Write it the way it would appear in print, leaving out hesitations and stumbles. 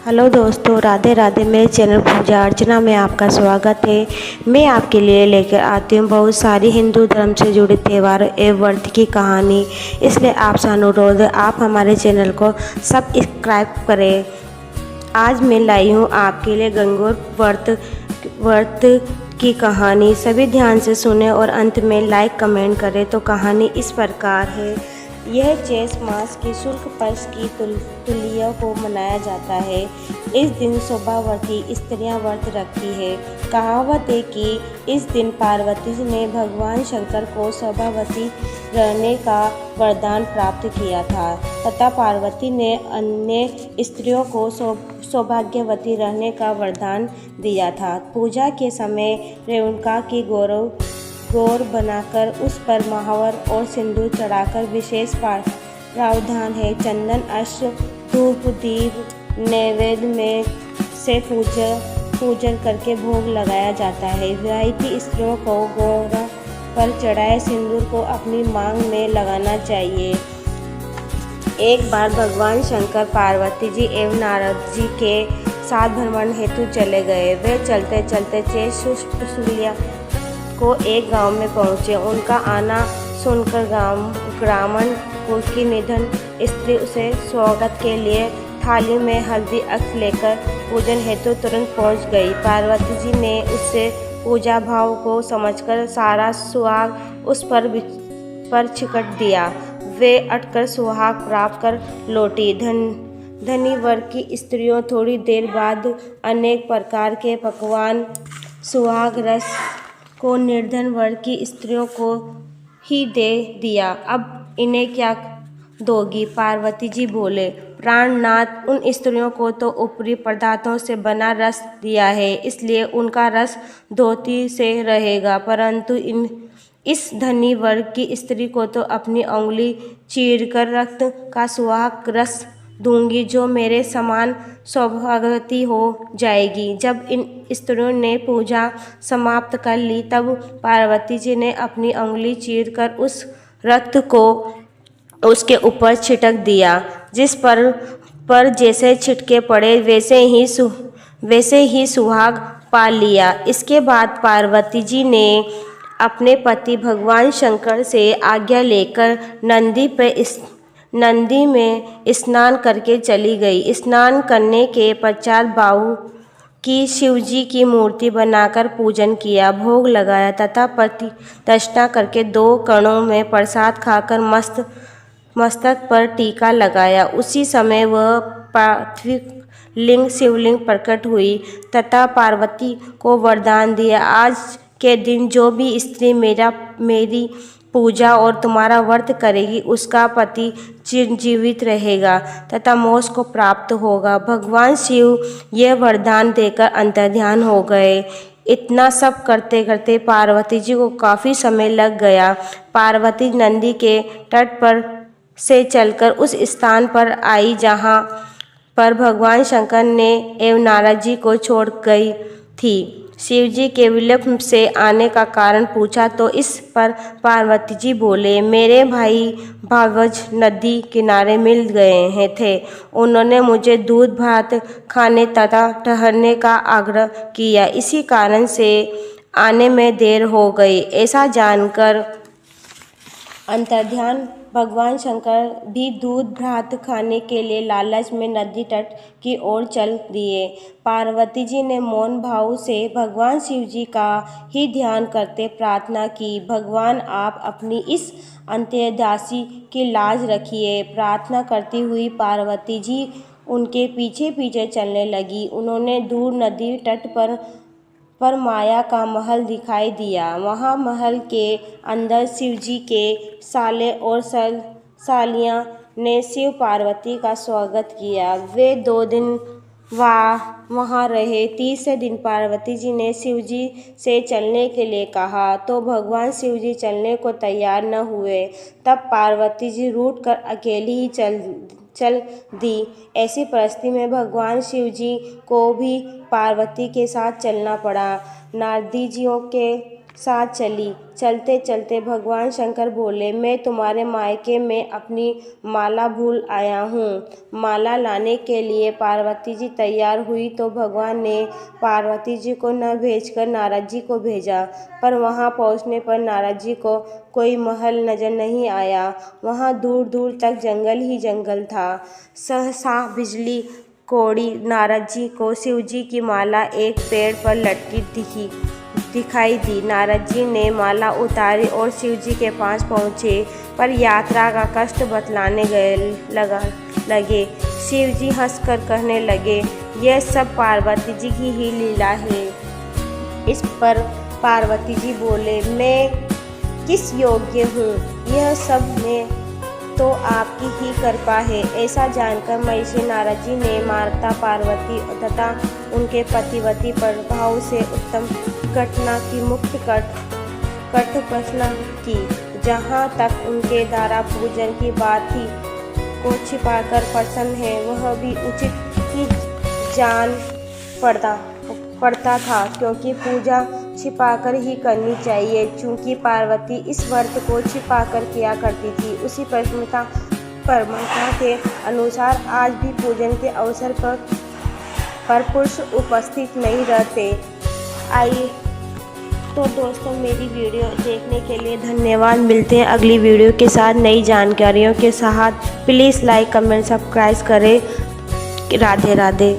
Hello दोस्तों, राधे राधे। मेरे channel पूजा अर्चना में आपका स्वागत है। मैं आपके लिए लेकर आती हूँ बहुत सारी हिंदू धर्म से जुड़े त्यौहार एवं व्रत की कहानी। इसलिए आपसे अनुरोध है आप हमारे चैनल को सब्सक्राइब करें। आज मैं लाई हूँ आपके लिए गंगोर व्रत की कहानी। सभी ध्यान से सुने और अंत में लाइक कमेंट करें। तो कहानी इस प्रकार है। यह चैत मास की शुक्ल पक्ष की तुलिया को मनाया जाता है। इस दिन शोभावती स्त्रियां व्रत रखती है। कहावत है कि इस दिन पार्वती ने भगवान शंकर को शोभावती रहने का वरदान प्राप्त किया था तथा पार्वती ने अन्य स्त्रियों को सौभाग्यवती रहने का वरदान दिया था। पूजा के समय रेणुका की गौर बनाकर उस पर महावर और सिंदूर चढ़ाकर विशेष प्रावधान है। चंदन अश्व धूप दीप नैवेद्य में से पूजन करके भोग लगाया जाता है। विवाहित स्त्रियों को गौर पर चढ़ाए सिंदूर को अपनी मांग में लगाना चाहिए। एक बार भगवान शंकर पार्वती जी एवं नारद जी के साथ भ्रमण हेतु चले गए। वे चलते चलते चैत को एक गांव में पहुंचे। उनका आना सुनकर ग्रामीण की निधन स्त्री उसे स्वागत के लिए थाली में हल्दी अक्ष लेकर पूजन हेतु तुरंत पहुंच गई। पार्वती जी ने उससे पूजा भाव को समझकर सारा सुहाग उस पर छिकट दिया। वे अटकर सुहाग प्राप्त कर लौटी। धनी वर्ग की स्त्रियों थोड़ी देर बाद अनेक प्रकार के पकवान सुहाग रस को निर्धन वर्ग की स्त्रियों को ही दे दिया। अब इन्हें क्या दोगी? पार्वती जी बोले। प्राणनाथ, उन स्त्रियों को तो ऊपरी पदार्थों से बना रस दिया है, इसलिए उनका रस धोती से रहेगा, परंतु इस धनी वर्ग की स्त्री को तो अपनी उंगली चीरकर रक्त का सुहाग रस दूंगी, जो मेरे समान सौभाग्यवती हो जाएगी। जब इन स्त्रियों ने पूजा समाप्त कर ली, तब पार्वती जी ने अपनी उंगली चीरकर उस रक्त को उसके ऊपर छिटक दिया। जिस पर जैसे छिटके पड़े वैसे ही सुहाग पा लिया। इसके बाद पार्वती जी ने अपने पति भगवान शंकर से आज्ञा लेकर नंदी में स्नान करके चली गई। स्नान करने के पश्चात बाहु की शिवजी की मूर्ति बनाकर पूजन किया, भोग लगाया तथा प्रतिष्ठा करके 2 कणों में प्रसाद खाकर मस्तक पर टीका लगाया। उसी समय वह पार्थिव शिवलिंग प्रकट हुई तथा पार्वती को वरदान दिया, आज के दिन जो भी स्त्री मेरी पूजा और तुम्हारा व्रत करेगी, उसका पति चिरंजीवित रहेगा तथा मोक्ष को प्राप्त होगा। भगवान शिव यह वरदान देकर अंतर्ध्यान हो गए। इतना सब करते करते पार्वती जी को काफ़ी समय लग गया। पार्वती नंदी के तट पर से चलकर उस स्थान पर आई जहाँ पर भगवान शंकर ने एवं नारद जी को छोड़ गई थी। शिवजी के विलंब से आने का कारण पूछा तो इस पर पार्वती जी बोले, मेरे भाई भावज नदी किनारे मिल गए थे। उन्होंने मुझे दूध भात खाने तथा ठहरने का आग्रह किया, इसी कारण से आने में देर हो गई। ऐसा जानकर अंतर्ध्यान भगवान शंकर भी दूध भात खाने के लिए लालच में नदी तट की ओर चल दिए। पार्वती जी ने मौन भाव से भगवान शिव जी का ही ध्यान करते प्रार्थना की, भगवान आप अपनी इस अंत्यदासी की लाज रखिए। प्रार्थना करती हुई पार्वती जी उनके पीछे पीछे चलने लगी। उन्होंने दूर नदी तट पर माया का महल दिखाई दिया। वहाँ महल के अंदर शिवजी के साले और सालियाँ ने शिव पार्वती का स्वागत किया। वे 2 दिन वहाँ रहे। तीसरे दिन पार्वती जी ने शिवजी से चलने के लिए कहा तो भगवान शिवजी चलने को तैयार न हुए। तब पार्वती जी रूठ कर अकेली ही चल दी। ऐसी परिस्थिति में भगवान शिव जी को भी पार्वती के साथ चलना पड़ा। नारदी जियों के साथ चली। चलते चलते भगवान शंकर बोले, मैं तुम्हारे मायके में अपनी माला भूल आया हूँ। माला लाने के लिए पार्वती जी तैयार हुई तो भगवान ने पार्वती जी को न भेजकर नारद जी को भेजा। पर वहाँ पहुँचने पर नारद जी को कोई महल नजर नहीं आया। वहाँ दूर दूर तक जंगल ही जंगल था। सहसा बिजली कौड़ी नारद जी को शिव जी की माला एक पेड़ पर लटकी दिखाई दी। नारद जी ने माला उतारी और शिव जी के पास पहुँचे, पर यात्रा का कष्ट बतलाने लगे। शिव जी हंसकर कहने लगे, यह सब पार्वती जी की ही लीला है। इस पर पार्वती जी बोले, मैं किस योग्य हूँ, यह सब में तो आपकी ही कृपा है। ऐसा जानकर महर्षि नारद जी ने माता पार्वती तथा उनके पतिव्रती प्रभाव से उत्तम घटना की मुक्त कठोपासना की। जहाँ तक उनके द्वारा पूजन की बात थी को छिपाकर प्रसन्न है, वह भी उचित ही जान पड़ता था, क्योंकि पूजा छिपाकर ही करनी चाहिए। चूँकि पार्वती इस व्रत को छिपाकर किया करती थी, उसी परंपरा के अनुसार आज भी पूजन के अवसर पर पुरुष उपस्थित नहीं रहते। आइए तो दोस्तों, मेरी वीडियो देखने के लिए धन्यवाद। मिलते हैं अगली वीडियो के साथ नई जानकारियों के साथ। प्लीज़ लाइक कमेंट सब्सक्राइब करें। राधे राधे।